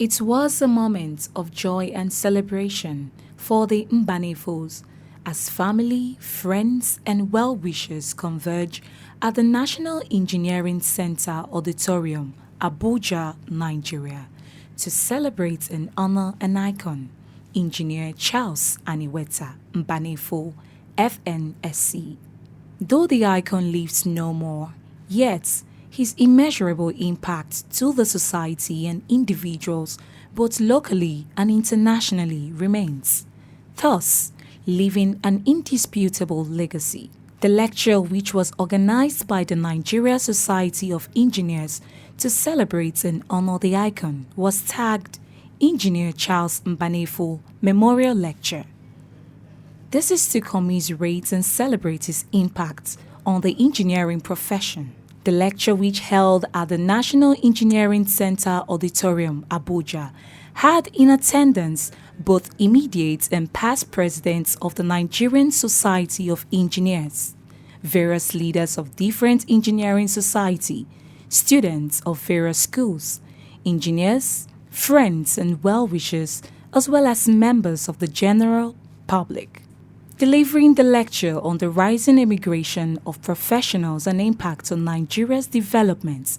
It was a moment of joy and celebration for the Mbanefos as family, friends, and well-wishers converge at the National Engineering Center Auditorium, Abuja, Nigeria, to celebrate and honor an icon, Engineer Charles Aniweta Mbanefo, FNSC. Though the icon lives no more, yet his immeasurable impact to the society and individuals, both locally and internationally, remains, thus leaving an indisputable legacy. The lecture, which was organized by the Nigeria Society of Engineers to celebrate and honor the icon, was tagged Engineer Charles Mbanefo Memorial Lecture. This is to commiserate and celebrate his impact on the engineering profession. The lecture, which held at the National Engineering Center Auditorium, Abuja, had in attendance both immediate and past presidents of the Nigerian Society of Engineers, various leaders of different engineering society, students of various schools, engineers, friends and well-wishers, as well as members of the general public. Delivering the lecture on the rising immigration of professionals and impact on Nigeria's development,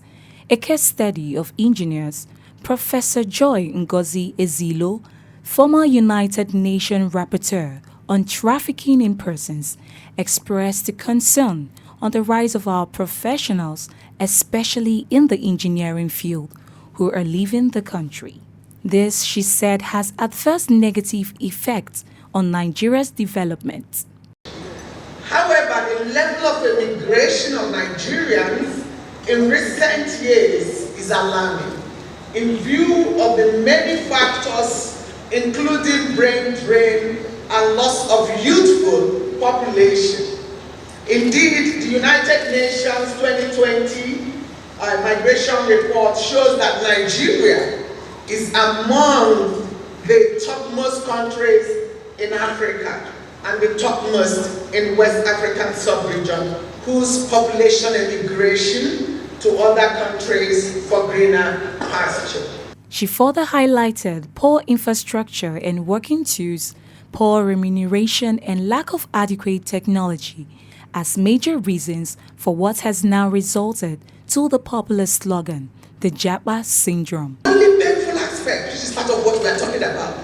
a case study of engineers, Professor Joy Ngozi Ezilo, former United Nations Rapporteur on Trafficking in Persons, expressed concern on the rise of our professionals, especially in the engineering field, who are leaving the country. This, she said, has adverse negative effects on Nigeria's development. However, the level of immigration of Nigerians in recent years is alarming in view of the many factors, including brain drain and loss of youthful population. Indeed, the United Nations 2020 migration report shows that Nigeria is among the topmost countries in Africa and the topmost in West African sub-region, whose population immigration to other countries for greener pasture. She further highlighted poor infrastructure and working tools, poor remuneration and lack of adequate technology as major reasons for what has now resulted to the popular slogan, the Japa Syndrome. The only painful aspect, which is part of what we are talking about,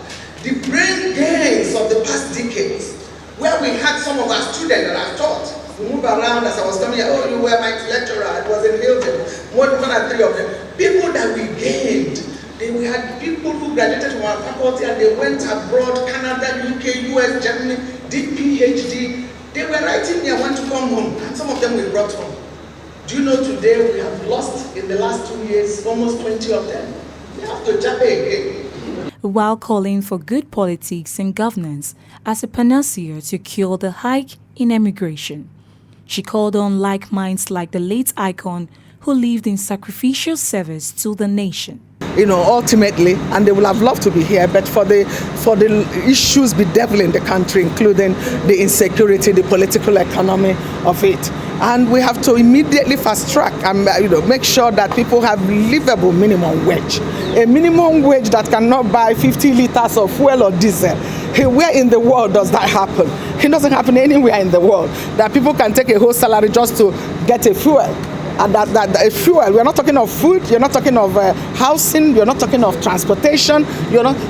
the brain gains of the past decades, where we had some of our students that I taught, we move around as I was coming here, oh, you were my lecturer, it was in Hilton, more than 3 of them. People that we gained, we had people who graduated from our faculty and they went abroad, Canada, UK, US, Germany, did PhD. They were writing me, I want to come home, and some of them we brought home. Do you know today we have lost, in the last 2 years, almost 20 of them? We have to jump again. While calling for good politics and governance as a panacea to cure the hike in emigration, she called on like minds like the late icon who lived in sacrificial service to the nation. Ultimately, and they will have loved to be here, but for the issues bedeviling the country, including the insecurity, the political economy of it. And we have to immediately fast track and make sure that people have livable minimum wage. A minimum wage that cannot buy 50 liters of fuel or diesel. Where in the world does that happen? It doesn't happen anywhere in the world. That people can take a whole salary just to get a fuel. And that fuel, we're not talking of food, you're not talking of housing, you're not talking of transportation,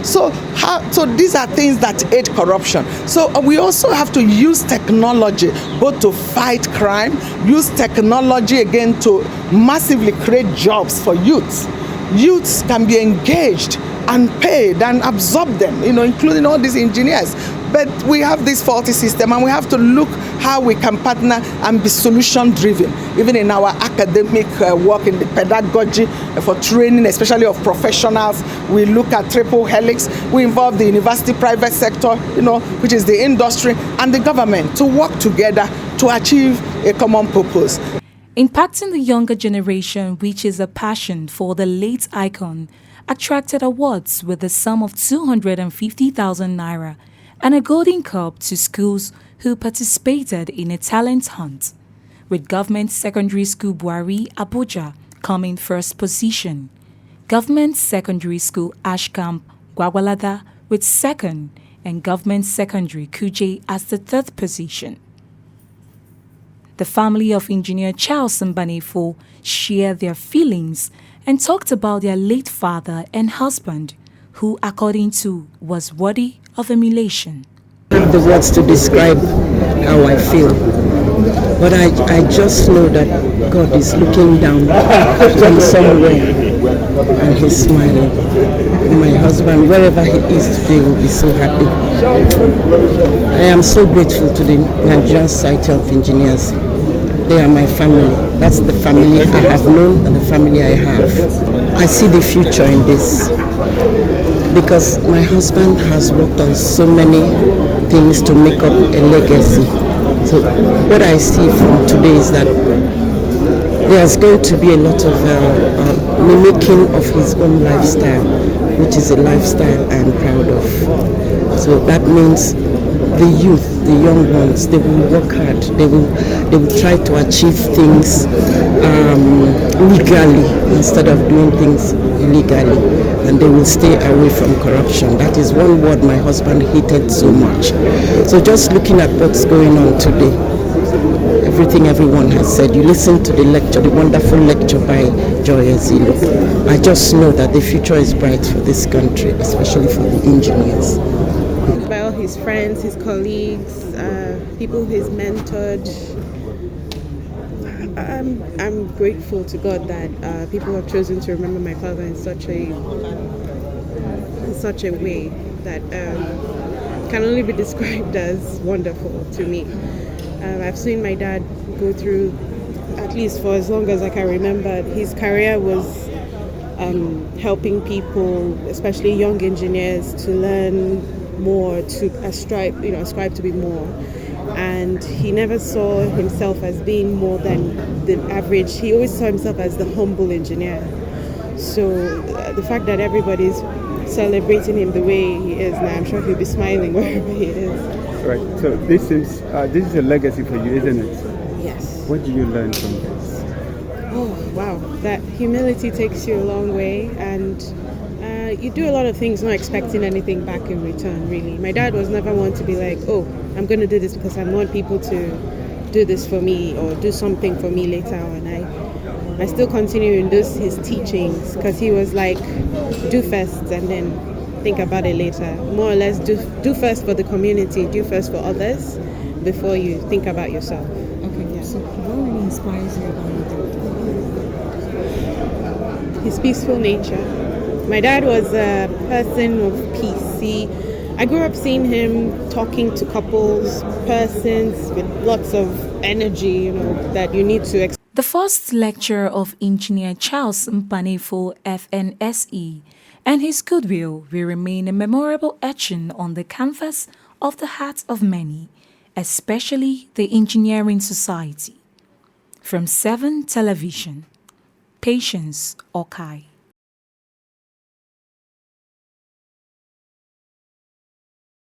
So these are things that aid corruption. So we also have to use technology both to fight crime, use technology again to massively create jobs for youths. Youths can be engaged and paid and absorb them, including all these engineers. But we have this faulty system and we have to look how we can partner and be solution-driven, even in our academic work in the pedagogy for training, especially of professionals. We look at triple helix. We involve the university, private sector, which is the industry, and the government to work together to achieve a common purpose. Impacting the younger generation, which is a passion for the late icon, attracted awards with the sum of 250,000 naira and a golden cup to schools who participated in a talent hunt, with Government Secondary School Buhari, Abuja, coming first position. Government Secondary School Ashcamp, Gwagwalada with second and Government Secondary Kuje as the third position. The family of Engineer Charles Mbanefo shared their feelings and talked about their late father and husband, who, according to, was worthy of emulation. The words to describe how I feel, but I just know that God is looking down from somewhere and He's smiling. My husband, wherever he is today, will be so happy. I am so grateful to the Nigerian Society of Engineers. They are my family. That's the family I have known and the family I have. I see the future in this because my husband has worked on so many things to make up a legacy. So what I see from today is that there's going to be a lot of mimicking of his own lifestyle, which is a lifestyle I'm proud of. So that means the youth, the young ones, they will work hard. They will try to achieve things legally instead of doing things illegally, and they will stay away from corruption. That is one word my husband hated so much. So just looking at what's going on today, everything everyone has said, you listen to the lecture, the wonderful lecture by Joy Ezilo. I just know that the future is bright for this country, especially for the engineers. By all his friends, his colleagues, people he's mentored. I'm grateful to God that people have chosen to remember my father in such a way that can only be described as wonderful to me. I've seen my dad go through, at least for as long as I can remember, his career was helping people, especially young engineers, to learn more, to ascribe to be more. And he never saw himself as being more than the average. He always saw himself as the humble engineer. So the fact that everybody's celebrating him the way he is now, I'm sure he'll be smiling wherever he is. Right. So this is a legacy for you, isn't it? Yes. What do you learn from this? Oh, wow. That humility takes you a long way, and you do a lot of things not expecting anything back in return, really. My dad was never one to be like, oh, I'm going to do this because I want people to do this for me or do something for me later on. I still continue in his teachings because he was like, do first and then think about it later. More or less, do first for the community, do first for others before you think about yourself. Okay, yeah. So what really inspires you about your dad? His peaceful nature. My dad was a person of peace. I grew up seeing him talking to couples, persons with lots of energy, that you need to. The first lecture of Engineer Charles Mbanefo, FNSE, and his goodwill will remain a memorable etching on the canvas of the hearts of many, especially the engineering society. From 7 Television, Patience Okai.